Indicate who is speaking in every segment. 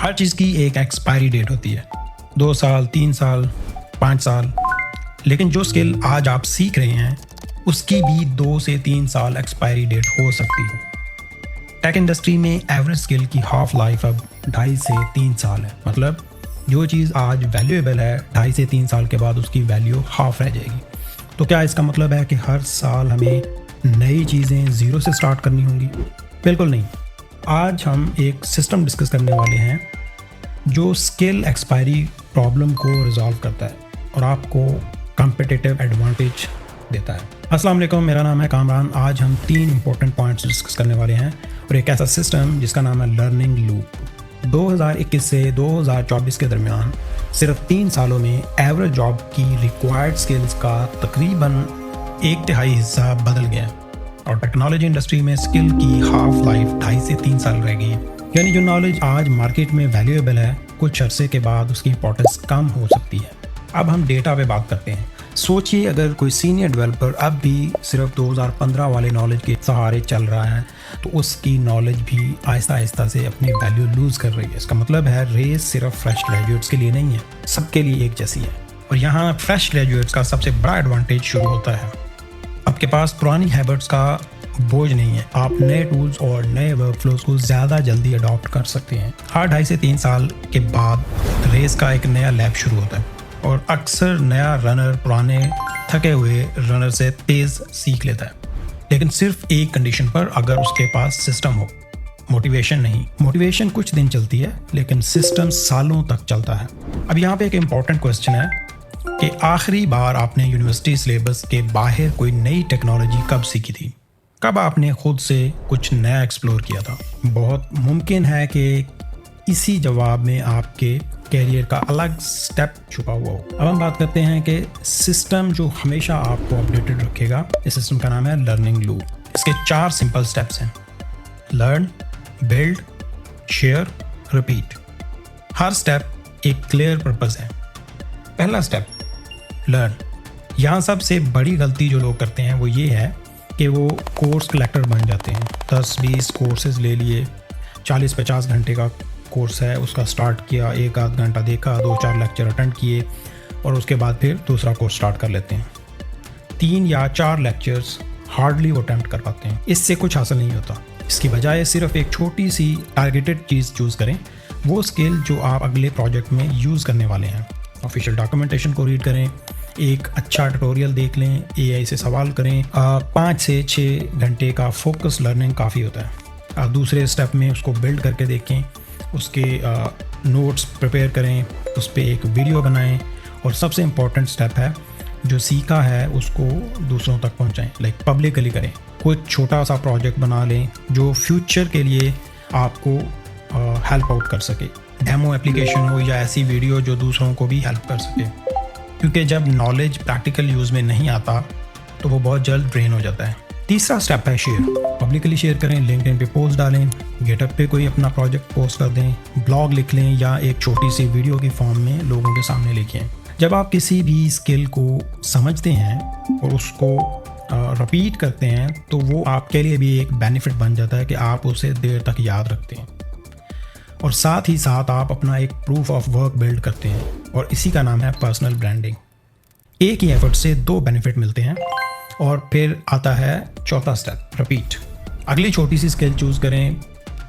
Speaker 1: हर चीज़ की एक expiry date होती है, 2 साल, 3 साल, 5 साल। लेकिन जो स्किल आज आप सीख रहे हैं उसकी भी 2 से 3 साल एक्सपायरी डेट हो सकती है। टेक इंडस्ट्री में एवरेज स्किल की हाफ लाइफ अब 2.5 से 3 साल है। मतलब जो चीज़ आज वैल्यूएबल है 2.5 से 3 साल के बाद उसकी वैल्यू हाफ रह जाएगी। तो क्या इसका मतलब है कि हर साल हमें नई चीज़ें ज़ीरो से स्टार्ट करनी होंगी? बिल्कुल नहीं। आज हम एक सिस्टम डिस्कस करने वाले हैं जो स्किल एक्सपायरी प्रॉब्लम को रिजॉल्व करता है और आपको कम्पिटिटिव एडवांटेज देता है। अस्सलाम वालेकुम, मेरा नाम है कामरान। आज हम 3 इंपॉर्टेंट पॉइंट्स डिस्कस करने वाले हैं और एक ऐसा सिस्टम जिसका नाम है लर्निंग लूप। 2021 से 2024 के दरमियान सिर्फ 3 सालों में एवरेज जॉब की रिक्वायर्ड स्किल्स का तकरीबन 1/3 हिस्सा बदल गया और टेक्नोलॉजी इंडस्ट्री में स्किल की हाफ लाइफ 2.5 से 3 साल रह गई है। यानी जो नॉलेज आज मार्केट में वैल्यूएबल है कुछ अरसे के बाद उसकी इंपॉर्टेंस कम हो सकती है। अब हम डेटा पे बात करते हैं। सोचिए अगर कोई सीनियर डेवलपर अब भी सिर्फ 2015 वाले नॉलेज के सहारे चल रहा है तो उसकी नॉलेज भी आहिस्ता आहिस्ता से अपनी वैल्यू लूज़ कर रही है। इसका मतलब है रेस सिर्फ फ्रेश ग्रेजुएट्स के लिए नहीं है, सबके लिए एक जैसी है। और यहाँ फ्रेश ग्रेजुएट्स का सबसे बड़ा एडवांटेज शुरू होता है। आपके पास पुरानी हैबिट्स का बोझ नहीं है, आप नए टूल्स और नए वर्कफ्लोज को ज़्यादा जल्दी अडॉप्ट कर सकते हैं। हर 2.5 से 3 साल के बाद रेस का एक नया लैब शुरू होता है और अक्सर नया रनर पुराने थके हुए रनर से तेज़ सीख लेता है, लेकिन सिर्फ एक कंडीशन पर, अगर उसके पास सिस्टम हो, मोटिवेशन नहीं। मोटिवेशन कुछ दिन चलती है लेकिन सिस्टम सालों तक चलता है। अब यहाँ पे एक इम्पॉर्टेंट क्वेश्चन है कि आखिरी बार आपने यूनिवर्सिटी सिलेबस के बाहर कोई नई टेक्नोलॉजी कब सीखी थी? कब आपने खुद से कुछ नया एक्सप्लोर किया था? बहुत मुमकिन है कि इसी जवाब में आपके कैरियर का अलग स्टेप छुपा हुआ हो। अब हम बात करते हैं कि सिस्टम जो हमेशा आपको अपडेटेड रखेगा। इस सिस्टम का नाम है लर्निंग लूप। इसके 4 सिंपल स्टेप्स हैं: लर्न, बिल्ड, शेयर, रिपीट। हर स्टेप एक क्लियर पर्पस है। पहला स्टेप लर्न। यहाँ सबसे बड़ी गलती जो लोग करते हैं वो ये है कि वो कोर्स कलेक्टर बन जाते हैं। 10-20 कोर्सेज ले लिए, 40-50 घंटे का कोर्स है, उसका स्टार्ट किया, 1-8 घंटा देखा, 2-4 लेक्चर अटेंड किए और उसके बाद फिर दूसरा कोर्स स्टार्ट कर लेते हैं। 3 या 4 लेक्चर्स हार्डली वो अटेम्प्ट कर पाते हैं। इससे कुछ हासिल नहीं होता। इसकी बजाय सिर्फ एक छोटी सी टारगेटेड चीज़ चूज़ करें, वो स्किल जो आप अगले प्रोजेक्ट में यूज़ करने वाले हैं। ऑफिशियल डॉक्यूमेंटेशन को रीड करें, एक अच्छा ट्यूटोरियल देख लें, AI से सवाल करें। 5 से 6 घंटे का फोकस लर्निंग काफ़ी होता है। दूसरे स्टेप में उसको बिल्ड करके देखें, उसके नोट्स प्रिपेयर करें, उस पर एक वीडियो बनाएं और सबसे इम्पॉर्टेंट स्टेप है जो सीखा है उसको दूसरों तक पहुंचाएं, लाइक पब्लिकली करें। कोई छोटा सा प्रोजेक्ट बना लें जो फ्यूचर के लिए आपको हेल्प आउट कर सके। डेमो एप्लीकेशन हो या ऐसी वीडियो जो दूसरों को भी हेल्प कर सके, क्योंकि जब नॉलेज प्रैक्टिकल यूज़ में नहीं आता तो वो बहुत जल्द ड्रेन हो जाता है। तीसरा स्टेप है शेयर। पब्लिकली शेयर करें, लिंक्डइन पे पोस्ट डालें, गेटअप पे कोई अपना प्रोजेक्ट पोस्ट कर दें, ब्लॉग लिख लें या एक छोटी सी वीडियो की फॉर्म में लोगों के सामने लेके आएं। जब आप किसी भी स्किल को समझते हैं और उसको रिपीट करते हैं तो वो आपके लिए भी एक बेनिफिट बन जाता है कि आप उसे देर तक याद रखते हैं और साथ ही साथ आप अपना एक प्रूफ ऑफ वर्क बिल्ड करते हैं और इसी का नाम है पर्सनल ब्रांडिंग। एक ही एफर्ट से 2 बेनिफिट मिलते हैं। और फिर आता है चौथा स्टेप, रिपीट। अगली छोटी सी स्किल चूज़ करें,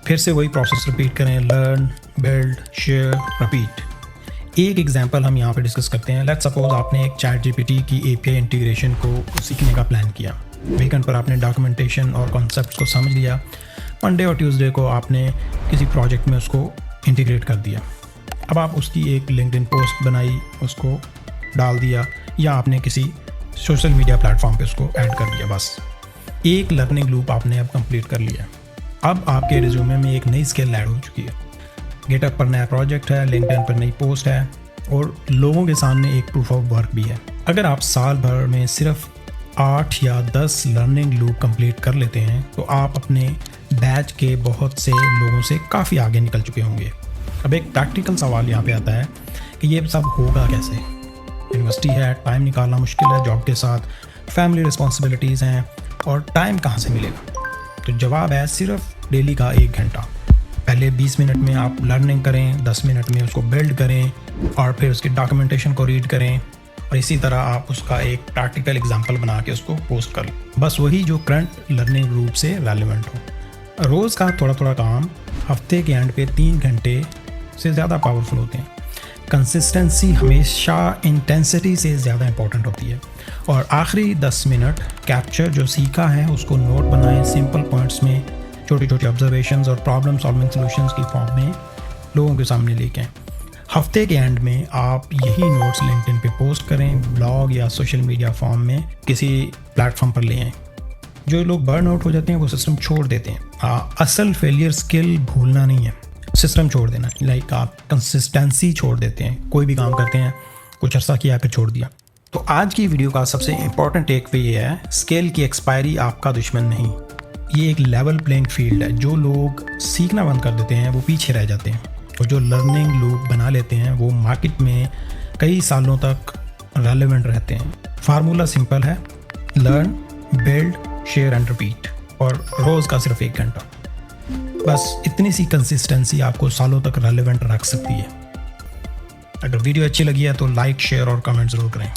Speaker 1: फिर से वही प्रोसेस रिपीट करें, लर्न, बिल्ड, शेयर, रिपीट। एक एग्जांपल हम यहाँ पे डिस्कस करते हैं। लेट्स सपोज आपने एक ChatGPT की API इंटीग्रेशन को सीखने का प्लान किया। वीकेंड पर आपने डॉक्यूमेंटेशन और कॉन्सेप्ट्स को समझ लिया। मंडे और ट्यूसडे को आपने किसी प्रोजेक्ट में उसको इंटीग्रेट कर दिया। अब आप उसकी एक लिंक्डइन पोस्ट बनाई, उसको डाल दिया या आपने किसी सोशल मीडिया प्लेटफॉर्म पे उसको ऐड कर दिया। बस एक लर्निंग लूप आपने अब कंप्लीट कर लिया। अब आपके रिज्यूमे में एक नई स्किल ऐड हो चुकी है। गेटअप पर नया प्रोजेक्ट है, लिंक्डइन पर नई पोस्ट है और लोगों के सामने एक प्रूफ ऑफ वर्क भी है। अगर आप साल भर में सिर्फ 8 या 10 लर्निंग लूप कंप्लीट कर लेते हैं तो आप अपने बैच के बहुत से लोगों से काफ़ी आगे निकल चुके होंगे। अब एक प्रैक्टिकल सवाल यहाँ पे आता है कि ये सब होगा कैसे? यूनिवर्सिटी है, टाइम निकालना मुश्किल है, जॉब के साथ फैमिली रिस्पॉन्सिबिलिटीज़ हैं और टाइम कहाँ से मिलेगा? तो जवाब है सिर्फ डेली का 1 घंटा। پہلے 20 منٹ میں آپ لرننگ کریں، 10 منٹ میں اس کو بلڈ کریں اور پھر اس کی ڈاکیومنٹیشن کو ریڈ کریں، اور اسی طرح آپ اس کا ایک پریکٹیکل اگزامپل بنا کے اس کو پوسٹ کر لیں، بس وہی جو کرنٹ لرننگ گروپ سے ریلیونٹ ہو۔ روز کا تھوڑا تھوڑا کام ہفتے کے اینڈ پہ 3 گھنٹے سے زیادہ پاورفل ہوتے ہیں۔ کنسسٹنسی ہمیشہ انٹینسٹی سے زیادہ امپورٹنٹ ہوتی ہے، اور آخری 10 منٹ کیپچر جو سیکھا ہے اس کو نوٹ بنائیں، سمپل پوائنٹس میں چھوٹی چھوٹی آبزرویشنز اور پرابلم سالونگ سلوشنز کی فارم میں لوگوں کے سامنے لے کے آئیں۔ ہفتے کے اینڈ میں آپ یہی نوٹس لنکڈن پہ پوسٹ کریں، بلاگ یا سوشل میڈیا فارم میں کسی پلیٹ فارم پر لے آئیں۔ جو لوگ برن آؤٹ ہو جاتے ہیں وہ سسٹم چھوڑ دیتے ہیں۔ اصل فیلئر اسکل بھولنا نہیں ہے، سسٹم چھوڑ دینا، لائک آپ کنسسٹنسی چھوڑ دیتے ہیں، کوئی بھی کام کرتے ہیں کچھ عرصہ کیا پھر چھوڑ دیا۔ تو آج کی ویڈیو کا سب سے امپورٹنٹ ٹیک وے یہ ہے، اسکل کی ایکسپائری آپ کا دشمن نہیں، یہ ایک لیول پلینگ فیلڈ ہے۔ جو لوگ سیکھنا بند کر دیتے ہیں وہ پیچھے رہ جاتے ہیں، اور جو لرننگ لوگ بنا لیتے ہیں وہ مارکیٹ میں کئی سالوں تک ریلیونٹ رہتے ہیں۔ فارمولہ سمپل ہے، learn, blood, share and repeat, اور روز کا صرف 1 گھنٹہ۔ بس اتنی سی کنسسٹنسی آپ کو سالوں تک ریلیونٹ رکھ سکتی ہے۔ اگر ویڈیو اچھی لگی ہے تو لائک، شیئر اور کمنٹ ضرور کریں۔